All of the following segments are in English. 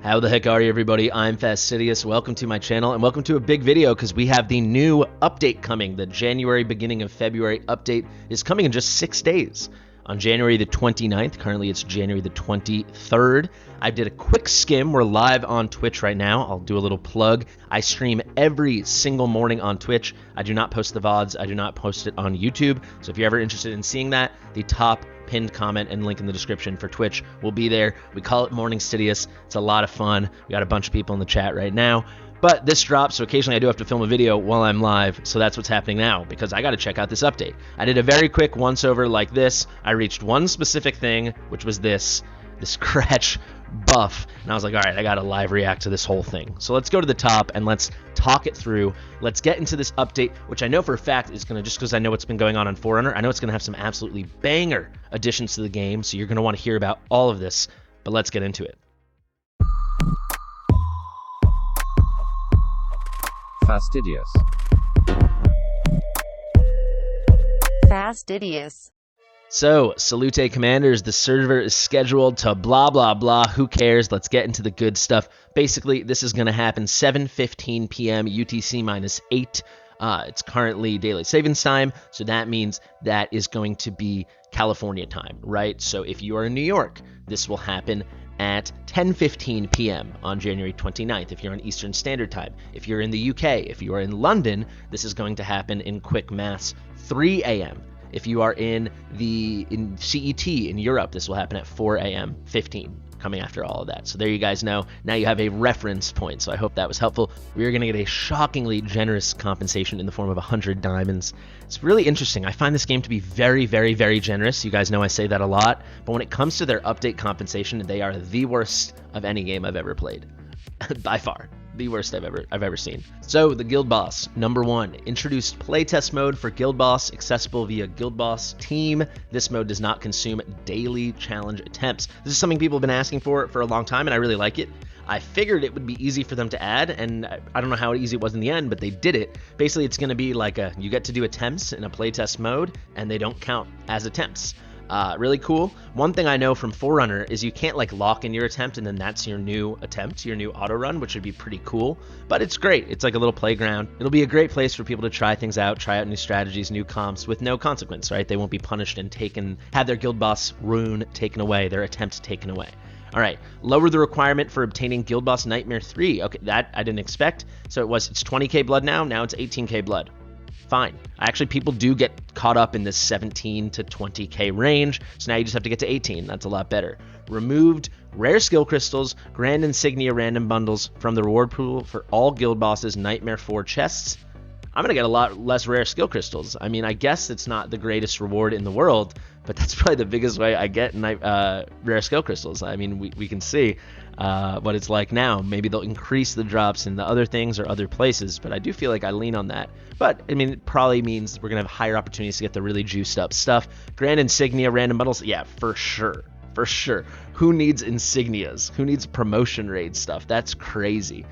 How the heck are you, everybody? I'm Fastidious. Welcome to my channel and welcome to a big video because we have the new update coming. The January, beginning of February update is coming in just 6 days. On January the 29th, currently it's January the 23rd. I did a quick skim. We're live on Twitch right now. I'll do a little plug. I stream every single morning on Twitch. I do not post the VODs. I do not post it on YouTube. So if you're ever interested in seeing that, the top pinned comment and link in the description for Twitch will be there. We call it Morning Stidious. It's a lot of fun. We got a bunch of people in the chat right now. But this drops, so occasionally I do have to film a video while I'm live, so that's what's happening now, because I got to check out this update. I did a very quick once-over like this. I reached one specific thing, which was this scratch buff, and I was like, all right, I got to live react to this whole thing. So let's go to the top, and let's talk it through. Let's get into this update, which I know for a fact is going to, just because I know what's been going on Forerunner, I know it's going to have some absolutely banger additions to the game, so you're going to want to hear about all of this, but let's get into it. Fastidious. Fastidious. So, salute commanders, the server is scheduled to blah blah blah, who cares, let's get into the good stuff. Basically, this is going to happen 7:15 p.m. UTC -8. It's currently daylight savings time, so that means that is going to be California time, right? So if you are in New York, this will happen at 10:15 p.m. on January 29th if you're on Eastern Standard Time. If you're in the UK, if you are in London, this is going to happen in quick maths 3 a.m. If you are in CET in Europe, this will happen at 4 a.m. 15, coming after all of that. So there you guys know. Now you have a reference point, so I hope that was helpful. We are going to get a shockingly generous compensation in the form of 100 diamonds. It's really interesting. I find this game to be very, very, very generous. You guys know I say that a lot, but when it comes to their update compensation, they are the worst of any game I've ever played. By far. The worst I've ever seen. So the Guild Boss, number 1, introduced playtest mode for Guild Boss, accessible via Guild Boss Team. This mode does not consume daily challenge attempts. This is something people have been asking for a long time, and I really like it. I figured it would be easy for them to add, and I don't know how easy it was in the end, but they did it. Basically, it's going to be like you get to do attempts in a playtest mode, and they don't count as attempts. Really cool. One thing I know from Forerunner is you can't like lock in your attempt and then that's your new attempt, your new auto run, which would be pretty cool. But it's great. It's like a little playground. It'll be a great place for people to try things out, try out new strategies, new comps with no consequence, right? They won't be punished and have their Guild Boss rune taken away, their attempt taken away. All right, lower the requirement for obtaining Guild Boss Nightmare 3. Okay, that I didn't expect. So it's 20k blood now it's 18k blood. Fine. Actually, people do get caught up in this 17 to 20k range, so now you just have to get to 18. That's a lot better. Removed rare skill crystals, grand insignia random bundles from the reward pool for all guild bosses Nightmare 4 chests. I'm going to get a lot less rare skill crystals. I mean, I guess it's not the greatest reward in the world, but that's probably the biggest way I get rare skill crystals. I mean, we can see what it's like now. Maybe they'll increase the drops in the other things or other places, but I do feel like I lean on that. But, I mean, it probably means we're going to have higher opportunities to get the really juiced up stuff. Grand insignia random bundles, yeah, for sure. For sure. Who needs insignias? Who needs promotion raid stuff? That's crazy.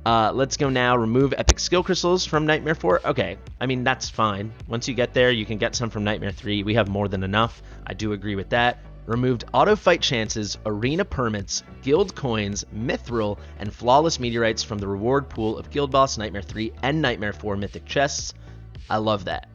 Let's go now. Remove epic skill crystals from Nightmare 4. Okay, I mean, that's fine. Once you get there, you can get some from Nightmare 3. We have more than enough. I do agree with that. Removed auto fight chances, arena permits, guild coins, mithril, and flawless meteorites from the reward pool of Guild Boss, Nightmare 3, and Nightmare 4 mythic chests. I love that.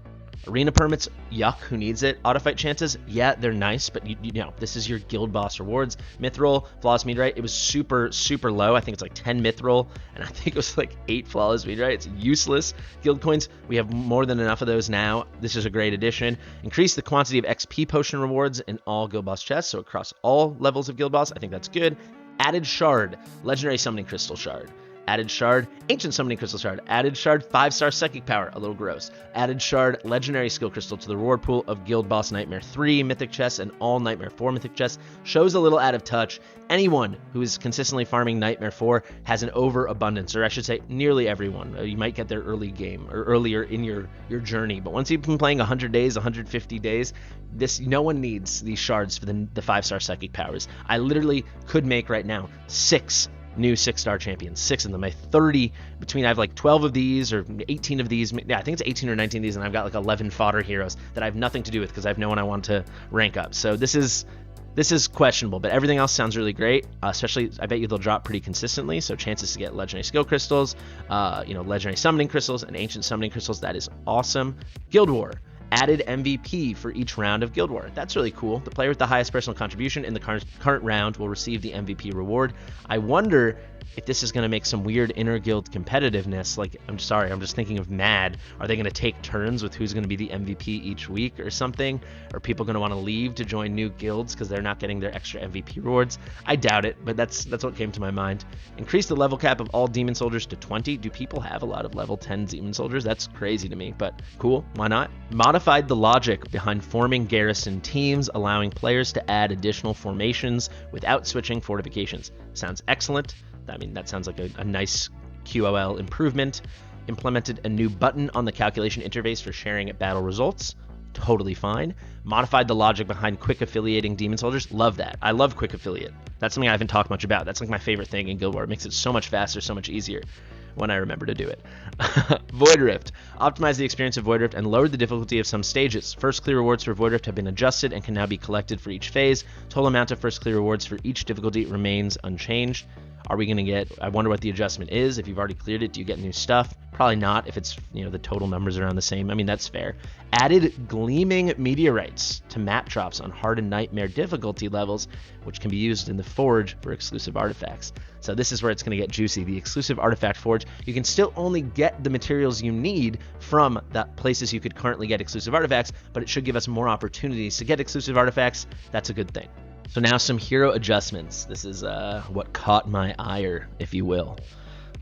Arena permits, yuck, who needs it? Auto fight chances, yeah, they're nice, but you know, this is your Guild Boss rewards. Mithril, flawless meteorite, it was super, super low. I think it's like 10 mithril, and I think it was like 8 flawless meteorite. It's useless. Guild coins, we have more than enough of those now. This is a great addition. Increase the quantity of XP potion rewards in all Guild Boss chests, so across all levels of Guild Boss. I think that's good. Added shard, legendary summoning crystal shard. Added shard, ancient summoning crystal shard. Added shard, 5-star psychic power, a little gross. Added shard, legendary skill crystal to the reward pool of Guild Boss Nightmare 3 mythic chests and all Nightmare 4 mythic chests. Shows a little out of touch. Anyone who is consistently farming Nightmare 4 has an overabundance, or I should say nearly everyone. You might get there early game or earlier in your journey, but once you've been playing 100 days, 150 days, no one needs these shards for the 5-star psychic powers. I literally could make right now 6 new 6-star champions, 6 of them. I have like 12 of these or 18 of these. Yeah, I think it's 18 or 19 of these, and I've got like 11 fodder heroes that I have nothing to do with because I have no one I want to rank up. So this is This is questionable, but everything else sounds really great. Especially, I bet you they'll drop pretty consistently. So chances to get legendary skill crystals, legendary summoning crystals, and ancient summoning crystals. That is awesome. Guild WoR. Added MVP for each round of Guild WoR. That's really cool. The player with the highest personal contribution in the current round will receive the MVP reward. I wonder if this is going to make some weird inter-guild competitiveness. Like, I'm just thinking of Mad. Are they going to take turns with who's going to be the MVP each week or something? Are people going to want to leave to join new guilds because they're not getting their extra MVP rewards? I doubt it, but that's what came to my mind. Increase the level cap of all demon soldiers to 20. Do people have a lot of level 10 demon soldiers? That's crazy to me, but cool. Why not? Modified the logic behind forming garrison teams, allowing players to add additional formations without switching fortifications. Sounds excellent. I mean, that sounds like a nice QOL improvement. Implemented a new button on the calculation interface for sharing at battle results. Totally fine. Modified the logic behind quick affiliating demon soldiers. Love that. I love quick affiliate. That's something I haven't talked much about. That's like my favorite thing in Guild WoR. It makes it so much faster, so much easier when I remember to do it. Void Rift. Optimize the experience of Void Rift and lowered the difficulty of some stages. First clear rewards for Void Rift have been adjusted and can now be collected for each phase. Total amount of first clear rewards for each difficulty remains unchanged. Are we going to get, I wonder what the adjustment is. If you've already cleared it, do you get new stuff? Probably not if it's, the total numbers around the same. I mean, that's fair. Added gleaming meteorites to map drops on hard and nightmare difficulty levels, which can be used in the Forge for exclusive artifacts. So this is where it's going to get juicy. The exclusive artifact Forge, you can still only get the materials you need from the places you could currently get exclusive artifacts, but it should give us more opportunities to get exclusive artifacts. That's a good thing. So now some hero adjustments. This is what caught my ire, if you will.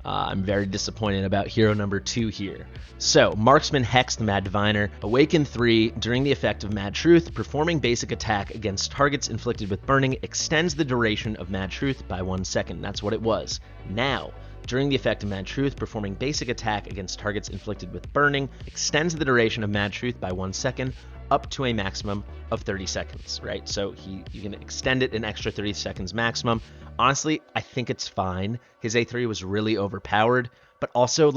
I'm very disappointed about hero number 2 here. So, Marksman Hex the Mad Diviner. Awaken 3, during the effect of Mad Truth, performing basic attack against targets inflicted with burning extends the duration of Mad Truth by 1 second. That's what it was. Now, during the effect of Mad Truth, performing basic attack against targets inflicted with burning extends the duration of Mad Truth by 1 second, up to a maximum of 30 seconds, right? So you can extend it an extra 30 seconds maximum. Honestly, I think it's fine. His A3 was really overpowered, but also,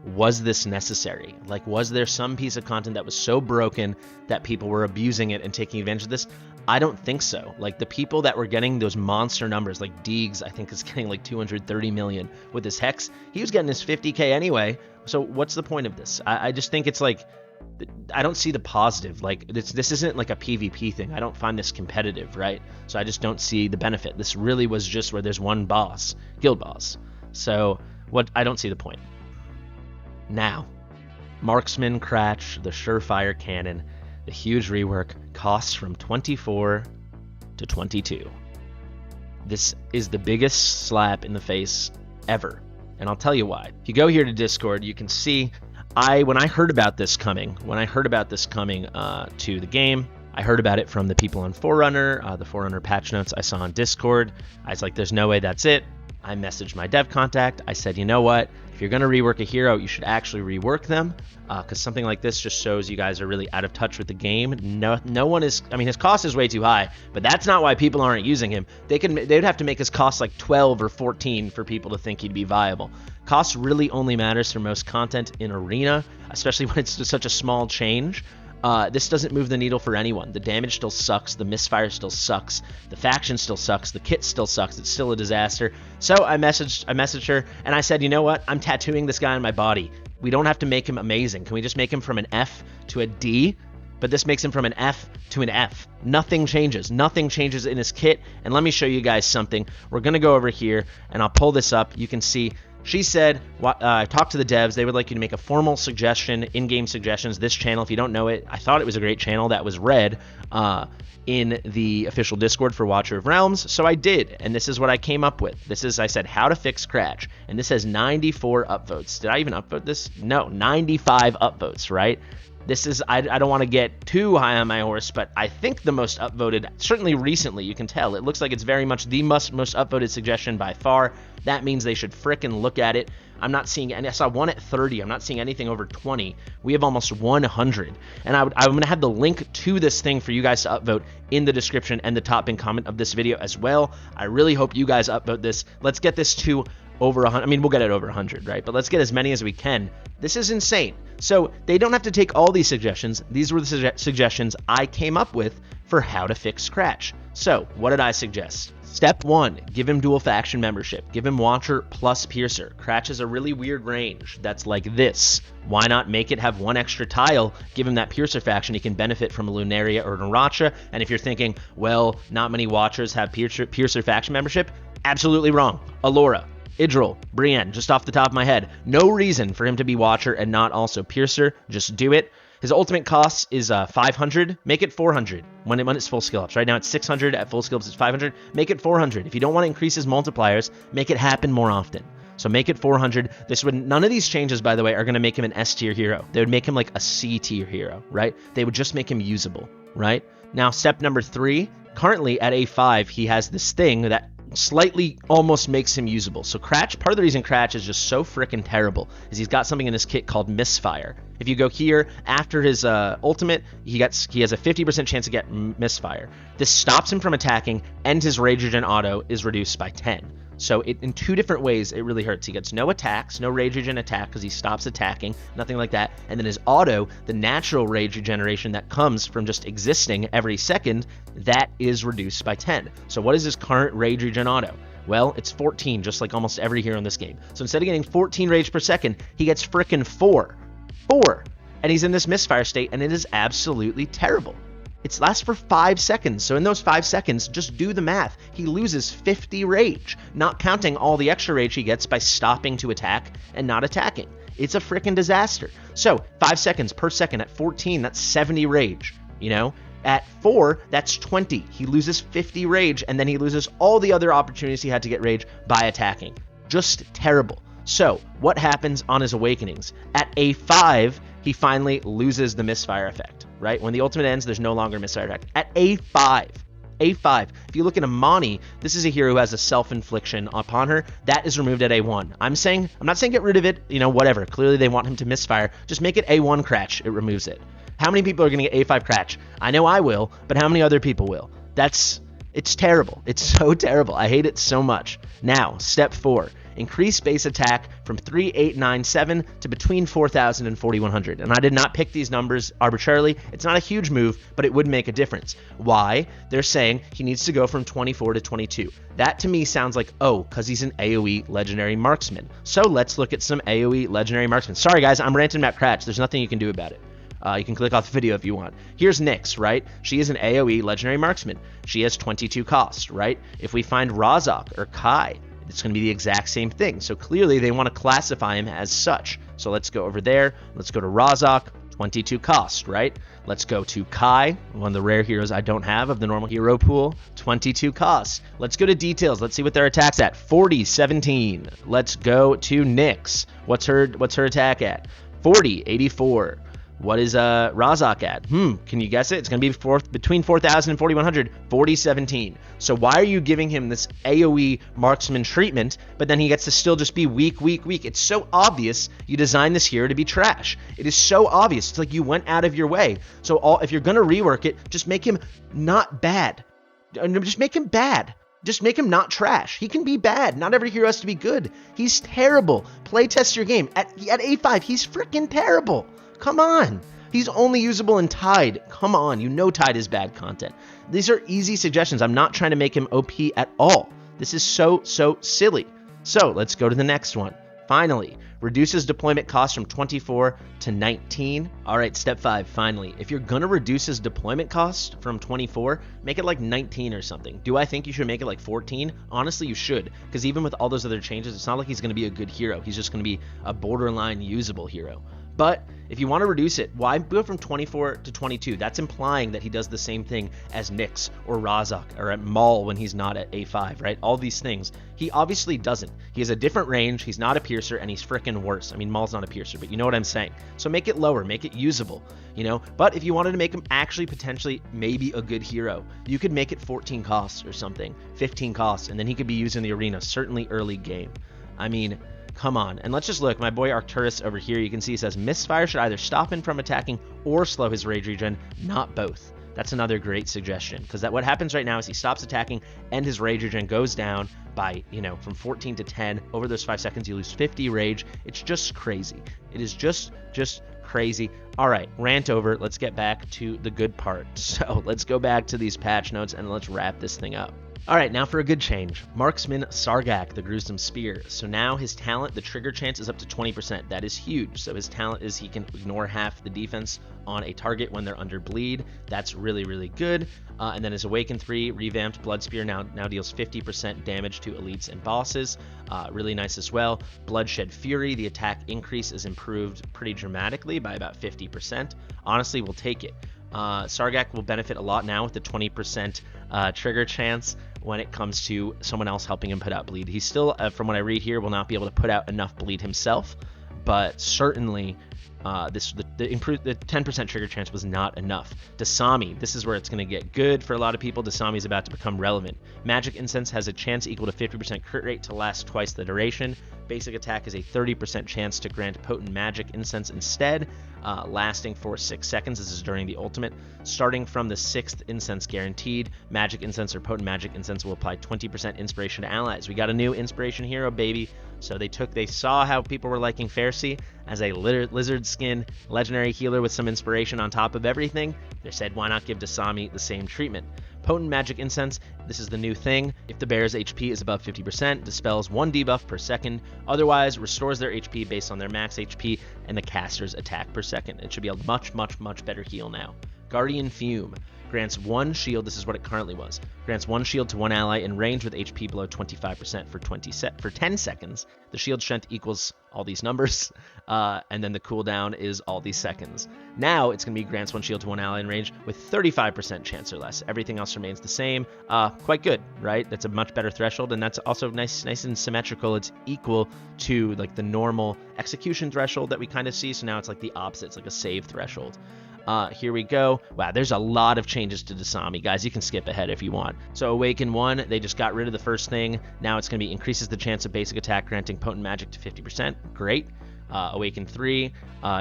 was this necessary? Was there some piece of content that was so broken that people were abusing it and taking advantage of this? I don't think so. The people that were getting those monster numbers, like Deegs, I think is getting 230 million with his Hex. He was getting his 50K anyway. So what's the point of this? I just think it's I don't see the positive. This isn't a PvP thing. I don't find this competitive, right? So I just don't see the benefit. This really was just where there's one boss, guild boss. So I don't see the point. Now, Marksman Cratch, the Surefire Cannon, the huge rework, costs from 24 to 22. This is the biggest slap in the face ever, and I'll tell you why. If you go here to Discord, you can see when I heard about this coming to the game, I heard about it from the people on Forerunner, the Forerunner patch notes I saw on Discord. I was like, there's no way that's it. I messaged my dev contact. I said, you know what? If you're going to rework a hero, you should actually rework them, because something like this just shows you guys are really out of touch with the game. No one is. I mean, his cost is way too high, but that's not why people aren't using him. They'd have to make his cost 12 or 14 for people to think he'd be viable. Cost really only matters for most content in Arena, especially when it's such a small change. This doesn't move the needle for anyone. The damage still sucks. The misfire still sucks. The faction still sucks. The kit still sucks. It's still a disaster. So I messaged her, and I said, you know what? I'm tattooing this guy on my body. We don't have to make him amazing. Can we just make him from an F to a D? But this makes him from an F to an F. Nothing changes. Nothing changes in his kit. And let me show you guys something. We're going to go over here, and I'll pull this up. You can see she said, I talked to the devs. They would like you to make a formal suggestion, in-game suggestions. This channel, if you don't know it, I thought it was a great channel. That was red in the official Discord for Watcher of Realms. So I did, and this is what I came up with. I said, how to fix Cratch. And this has 94 upvotes. Did I even upvote this? No, 95 upvotes, right? This is, I don't want to get too high on my horse, but I think the most upvoted, certainly recently, you can tell. It looks like it's very much the most upvoted suggestion by far. That means they should frickin' look at it. I'm not seeing, and I saw one at 30. I'm not seeing anything over 20. We have almost 100. And I'm going to have the link to this thing for you guys to upvote in the description and the top pin comment of this video as well. I really hope you guys upvote this. Let's get this to over 100. I mean, we'll get it over 100, right? But let's get as many as we can. This is insane. So they don't have to take all these suggestions. These were the suggestions I came up with for how to fix Cratch. So what did I suggest? Step 1, give him dual faction membership. Give him Watcher plus Piercer. Cratch is a really weird range that's like this. Why not make it have one extra tile? Give him that Piercer faction. He can benefit from a Lunaria or an Aracha. And if you're thinking, well, not many Watchers have Piercer faction membership, absolutely wrong. Alora, Idril, Brienne, just off the top of my head. No reason for him to be Watcher and not also Piercer. Just do it. His ultimate cost is 500. Make it 400 when it's full skill ups. Right now it's 600. At full skill ups it's 500. Make it 400. If you don't want to increase his multipliers, make it happen more often. So make it 400. None of these changes, by the way, are going to make him an S tier hero. They would make him like a C tier hero, right? They would just make him usable, right? Now, step number 3. Currently at A5, he has this thing that slightly almost makes him usable. So Cratch, part of the reason Cratch is just so freaking terrible is he's got something in his kit called Misfire. If you go here, after his ultimate, he has a 50% chance to get Misfire. This stops him from attacking, and his Rage Regen auto is reduced by 10. So in 2 different ways, it really hurts. He gets no attacks, no Rage Regen attack because he stops attacking, nothing like that. And then his auto, the natural Rage Regeneration that comes from just existing every second, that is reduced by 10. So what is his current Rage Regen auto? Well, it's 14, just like almost every hero in this game. So instead of getting 14 rage per second, he gets frickin' 4. And he's in this Misfire state, and it is absolutely terrible. It lasts for 5 seconds, so in those 5 seconds, just do the math. He loses 50 rage, not counting all the extra rage he gets by stopping to attack and not attacking. It's a freaking disaster. So 5 seconds per second at 14, that's 70 rage, you know? At 4, that's 20. He loses 50 rage, and then he loses all the other opportunities he had to get rage by attacking. Just terrible. So what happens on his awakenings? At A5, he finally loses the Misfire effect, right? When the ultimate ends, there's no longer Misfire effect. At A5, if you look at Amani, this is a hero who has a self-infliction upon her. That is removed at A1. I'm not saying get rid of it, you know, whatever. Clearly they want him to misfire. Just make it A1 Cratch. It removes it. How many people are going to get A5 Cratch? I know I will, but how many other people will? It's terrible. It's so terrible. I hate it so much. Now, step 4. Increase base attack from 3,897 to between 4,000 and 4,100. And I did not pick these numbers arbitrarily. It's not a huge move, but it would make a difference. Why? They're saying he needs to go from 24 to 22. That to me sounds like, oh, because he's an AoE legendary marksman. So let's look at some AoE legendary marksmen. Sorry guys, I'm ranting about Cratch. There's nothing you can do about it. You can click off the video if you want. Here's Nyx, right? She is an AoE legendary marksman. She has 22 cost, right? If we find Razak or Kai, it's going to be the exact same thing. So clearly they want to classify him as such. So let's go over there. Let's go to Razak, 22 cost, right? Let's go to Kai, one of the rare heroes I don't have of the normal hero pool, 22 cost. Let's go to details. Let's see what their attack's at. 40, 17. Let's go to Nyx. What's her attack at? 40, 84. What is Razak at? Can you guess it? It's going to be between 4,000 and 4,100, 40-17. So why are you giving him this AoE marksman treatment, but then he gets to still just be weak? It's so obvious you designed this hero to be trash. It is so obvious. It's like you went out of your way. So if you're going to rework it, just make him not bad. Just make him bad. Just make him not trash. He can be bad. Not every hero has to be good. He's terrible. Play test your game. At A5, he's freaking terrible. Come on. He's only usable in Tide. Come on. You know Tide is bad content. These are easy suggestions. I'm not trying to make him OP at all. This is so silly. So let's go to the next one. Finally, reduces deployment cost from 24 to 19. All right, step 5, finally. If you're going to reduce his deployment cost from 24, make it like 19 or something. Do I think you should make it like 14? Honestly, you should, because even with all those other changes, it's not like he's going to be a good hero. He's just going to be a borderline usable hero. But if you want to reduce it, why go from 24 to 22? That's implying that he does the same thing as Nyx or Razak or at Maul when he's not at A5, right? All these things. He obviously doesn't. He has a different range, he's not a piercer, and he's freaking worse. I mean, Maul's not a piercer, but you know what I'm saying. So make it lower, make it usable, you know? But if you wanted to make him actually potentially maybe a good hero, you could make it 14 costs or something, 15 costs, and then he could be used in the arena, certainly early game. I mean, come on. And let's just look. My boy Arcturus over here, you can see he says misfire should either stop him from attacking or slow his rage regen, not both. That's another great suggestion, because what happens right now is he stops attacking and his rage regen goes down by, you know, from 14 to 10. Over those 5 seconds, you lose 50 rage. It's just crazy. It is just crazy. All right, rant over. Let's get back to the good part. So let's go back to these patch notes and let's wrap this thing up. All right, now for a good change. Marksman Sargak, the Gruesome Spear. So now his talent, the trigger chance is up to 20%. That is huge. So his talent is he can ignore half the defense on a target when they're under bleed. That's really, really good. And then his Awaken 3 revamped Blood Spear now deals 50% damage to elites and bosses. Really nice as well. Bloodshed Fury, the attack increase is improved pretty dramatically by about 50%. Honestly, we'll take it. Sargak will benefit a lot now with the 20% trigger chance when it comes to someone else helping him put out bleed. He still, from what I read here, will not be able to put out enough bleed himself, but certainly the 10% trigger chance was not enough. Dasami, this is where it's going to get good for a lot of people. Dasami is about to become relevant. Magic Incense has a chance equal to 50% crit rate to last twice the duration. Basic attack is a 30% chance to grant potent magic incense instead, lasting for 6 seconds. This is during the ultimate. Starting from the 6th incense guaranteed, magic incense or potent magic incense will apply 20% inspiration to allies. We got a new inspiration hero, baby. So they saw how people were liking Pharisee as a lizard skin legendary healer with some inspiration on top of everything. They said, why not give Dasami the same treatment? Potent Magic Incense, this is the new thing. If the bearer's HP is above 50%, dispels 1 debuff per second. Otherwise, restores their HP based on their max HP and the caster's attack per second. It should be a much better heal now. Guardian Fume grants 1 shield, this is what it currently was, grants 1 shield to 1 ally in range with HP below 25% for 10 seconds. The shield strength equals all these numbers, and then the cooldown is all these seconds. Now it's going to be grants 1 shield to 1 ally in range with 35% chance or less. Everything else remains the same. Quite good, right? That's a much better threshold, and that's also nice and symmetrical. It's equal to like the normal execution threshold that we kind of see, so now it's like the opposite. It's like a save threshold. Here we go. Wow, there's a lot of changes to Dasami. Guys, you can skip ahead if you want. So Awaken 1, they just got rid of the first thing. Now it's going to be increases the chance of basic attack, granting potent magic to 50%. Great. Awaken 3,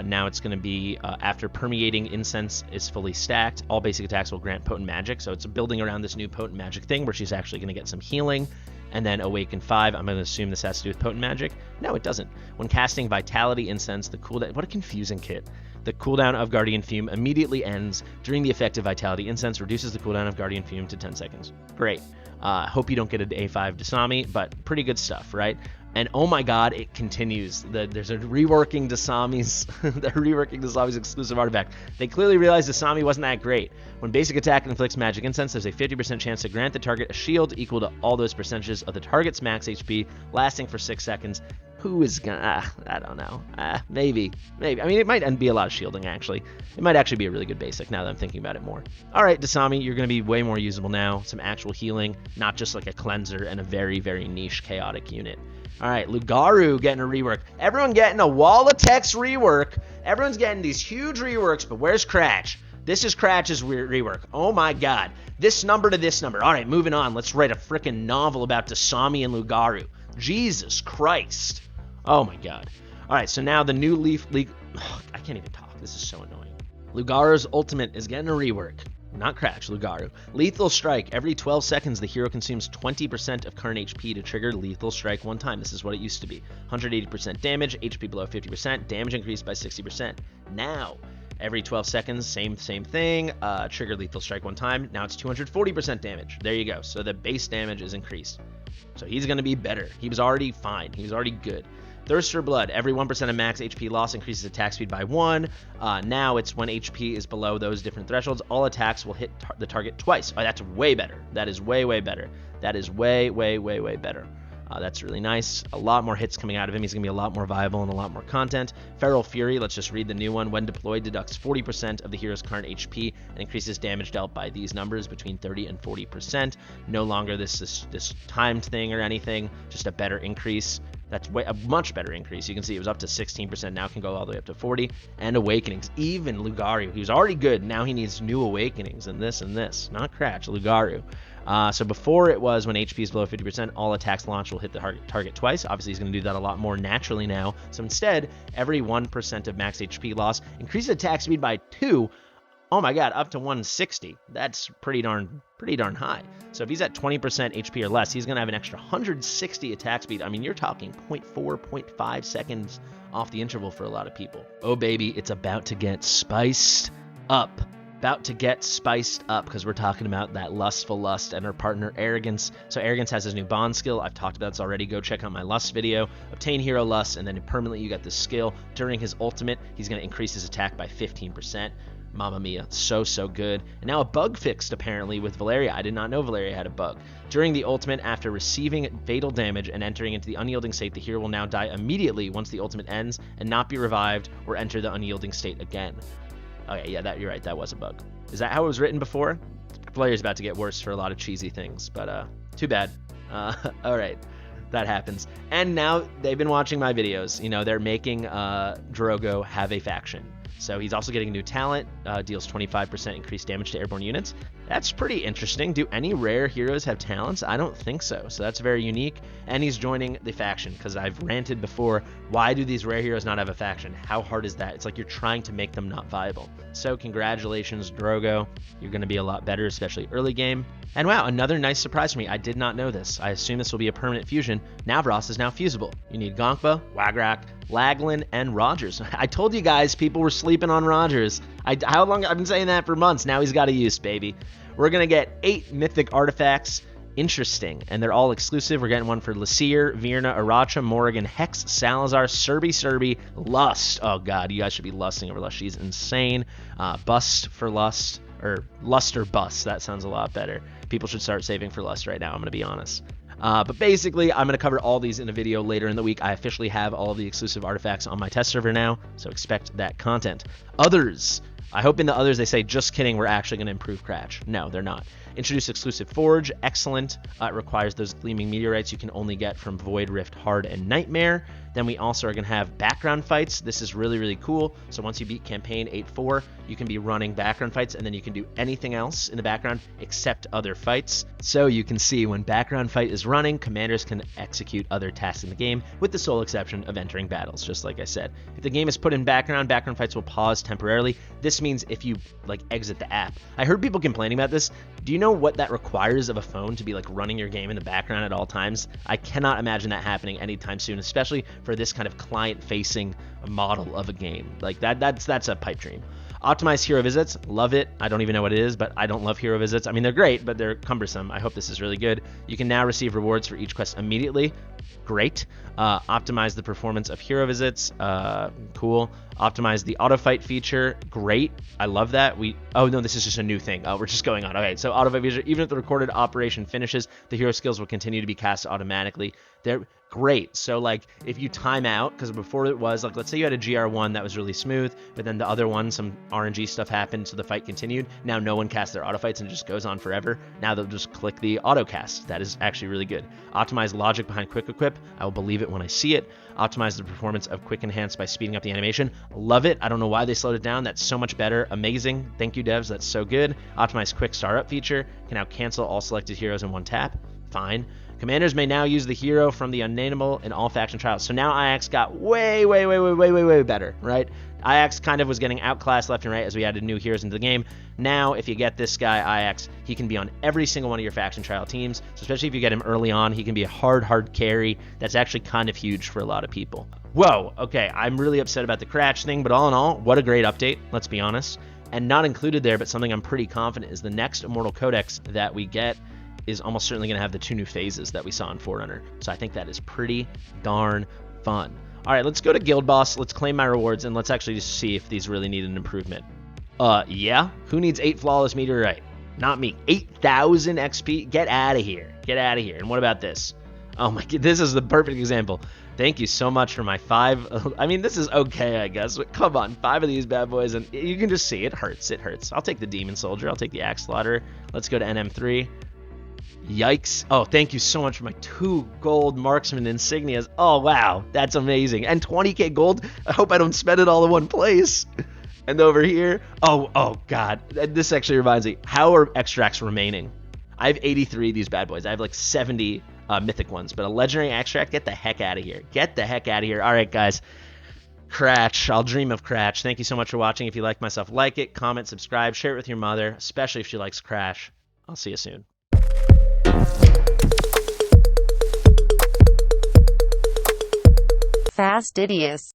now it's going to be after permeating incense is fully stacked, all basic attacks will grant potent magic. So it's building around this new potent magic thing where she's actually going to get some healing. And then Awaken 5, I'm going to assume this has to do with potent magic. No, it doesn't. When casting Vitality Incense, the cooldown, what a confusing kit. The cooldown of Guardian Fume immediately ends during the effect of Vitality Incense, reduces the cooldown of Guardian Fume to 10 seconds. Great. Hope you don't get an A5 Dasami, but pretty good stuff, right? And oh my god, it continues. There's a reworking Dasami's exclusive artifact. They clearly realized Dasami wasn't that great. When basic attack inflicts magic incense, there's a 50% chance to grant the target a shield equal to all those percentages of the target's max HP, lasting for 6 seconds. Who is gonna, I don't know. Maybe. I mean, it might be a lot of shielding, actually. It might actually be a really good basic, now that I'm thinking about it more. All right, Dasami, you're gonna be way more usable now. Some actual healing, not just like a cleanser and a very, very niche chaotic unit. All right, Lugaru getting a rework. Everyone getting a Wall of Text rework. Everyone's getting these huge reworks, but where's Cratch? This is Cratch's rework. Oh my god. This number to this number. All right, moving on. Let's write a freaking novel about Dasami and Lugaru. Jesus Christ. Oh my god. All right, so now the new Leaf... I can't even talk. This is so annoying. Lugaru's ultimate is getting a rework. Not Cratch, Lugaru. Lethal Strike. Every 12 seconds, the hero consumes 20% of current HP to trigger Lethal Strike 1 time. This is what it used to be. 180% damage, HP below 50%, damage increased by 60%. Now, every 12 seconds, same thing, trigger Lethal Strike 1 time. Now it's 240% damage. There you go. So the base damage is increased. So he's going to be better. He was already fine. He was already good. Thirst for Blood. Every 1% of max HP loss increases attack speed by 1. Now it's when HP is below those different thresholds, all attacks will hit the target twice. Oh, that's way better. That is way better. That is way better. That's really nice. A lot more hits coming out of him. He's going to be a lot more viable and a lot more content. Feral Fury, let's just read the new one. When deployed, deducts 40% of the hero's current HP and increases damage dealt by these numbers between 30 and 40%. No longer this timed thing or anything, just a better increase. That's a much better increase. You can see it was up to 16%, now can go all the way up to 40. And Awakenings, even Lugaru, he was already good, now he needs new Awakenings and this, not Cratch, Lugaru. So before it was when HP is below 50%, all attacks launched will hit the target twice. Obviously, he's going to do that a lot more naturally now. So instead, every 1% of max HP loss increases attack speed by 2. Oh my god, up to 160. That's pretty darn high. So if he's at 20% HP or less, he's going to have an extra 160 attack speed. I mean, you're talking 0.4, 0.5 seconds off the interval for a lot of people. Oh baby, it's about to get spiced up. About to get spiced up because we're talking about that lustful lust and her partner Arrogance. So Arrogance has his new bond skill. I've talked about this already. Go check out my lust video. Obtain hero lust, and then permanently you get this skill. During his ultimate, he's going to increase his attack by 15%. Mamma mia, so good. And now a bug fixed apparently with Valeria. I did not know Valeria had a bug. During the ultimate, after receiving fatal damage and entering into the unyielding state, the hero will now die immediately once the ultimate ends and not be revived or enter the unyielding state again. Okay, yeah, you're right. That was a bug. Is that how it was written before? Valeria's about to get worse for a lot of cheesy things, but too bad. All right, that happens. And now they've been watching my videos. You know, they're making Drogo have a faction. So he's also getting a new talent, deals 25% increased damage to airborne units. That's pretty interesting. Do any rare heroes have talents? I don't think so. So that's very unique. And he's joining the faction because I've ranted before. Why do these rare heroes not have a faction? How hard is that? It's like you're trying to make them not viable. So congratulations, Drogo. You're going to be a lot better, especially early game. And wow, another nice surprise for me. I did not know this. I assume this will be a permanent fusion. Navros is now fusible. You need Gonkba, Wagrak, Laglin, and Rogers. I told you guys people were sleeping on Rogers. How long? I've been saying that for months. Now he's got a use, baby. We're going to get 8 mythic artifacts. Interesting. And they're all exclusive. We're getting one for Lasir, Virna, Aracha, Morrigan, Hex, Salazar, Serbi, Lust. Oh, God. You guys should be lusting over Lust. She's insane. Bust for Lust. Or Lust or Bust. That sounds a lot better. People should start saving for Lust right now. I'm going to be honest. But basically, I'm going to cover all these in a video later in the week. I officially have all of the exclusive artifacts on my test server now, so expect that content. Others. I hope in the others they say, just kidding, we're actually going to improve Cratch. No, they're not. Introduce exclusive Forge. Excellent. It requires those gleaming meteorites you can only get from Void, Rift, Hard, and Nightmare. Then we also are going to have background fights. This is really, really cool. So once you beat campaign 8-4, you can be running background fights, and then you can do anything else in the background except other fights. So you can see when background fight is running, commanders can execute other tasks in the game, with the sole exception of entering battles, just like I said. If the game is put in background fights will pause temporarily. This means if you exit the app. I heard people complaining about this. Do you know what that requires of a phone to be running your game in the background at all times? I cannot imagine that happening anytime soon, especially for this kind of client-facing model of a game. That's a pipe dream. Optimize hero visits. Love it. I don't even know what it is, but I don't love hero visits. I mean, they're great, but they're cumbersome. I hope this is really good. You can now receive rewards for each quest immediately. Great. Optimize the performance of hero visits. Cool. Optimize the auto fight feature. Great. I love that. Oh no, this is just a new thing. We're just going on. Okay, so auto fight feature. Even if the recorded operation finishes, the hero skills will continue to be cast automatically. They're great. So if you time out, because before it was let's say you had a GR1 that was really smooth, but then the other one, some RNG stuff happened, so the fight continued. Now no one casts their auto fights and it just goes on forever. Now they'll just click the auto cast. That is actually really good. Optimize logic behind quick equip. I will believe it when I see it. Optimize the performance of quick enhance by speeding up the animation. Love it. I don't know why they slowed it down. That's so much better. Amazing. Thank you, devs. That's so good. Optimize quick star up feature. Can now cancel all selected heroes in one tap. Fine. Commanders may now use the hero from the unnameable in all faction trials. So now Ix got way better, right? Ix kind of was getting outclassed left and right as we added new heroes into the game. Now, if you get this guy, Ix, he can be on every single one of your faction trial teams. So especially if you get him early on, he can be a hard carry. That's actually kind of huge for a lot of people. Whoa, okay, I'm really upset about the Cratch thing, but all in all, what a great update, let's be honest. And not included there, but something I'm pretty confident is the next Immortal Codex that we get is almost certainly going to have the 2 new phases that we saw in Forerunner. So I think that is pretty darn fun. All right, let's go to Guild Boss. Let's claim my rewards, and let's actually just see if these really need an improvement. Yeah? Who needs 8 flawless meteorite? Not me. 8,000 XP? Get out of here. Get out of here. And what about this? Oh my god, this is the perfect example. Thank you so much for my 5. I mean, this is okay, I guess. But come on, 5 of these bad boys, and you can just see it hurts. It hurts. I'll take the Demon Soldier. I'll take the Axe Slaughterer. Let's go to NM3. Yikes. Oh, thank you so much for my 2 gold Marksman insignias. Oh, wow. That's amazing. And 20k gold. I hope I don't spend it all in one place. And over here, oh god. This actually reminds me. How are extracts remaining? I have 83 of these bad boys. I have like 70 mythic ones, but a legendary extract, get the heck out of here. Get the heck out of here. All right, guys. Cratch. I'll dream of Cratch. Thank you so much for watching. If you like my stuff, like it, comment, subscribe, share it with your mother, especially if she likes Crash. I'll see you soon. Fastidious.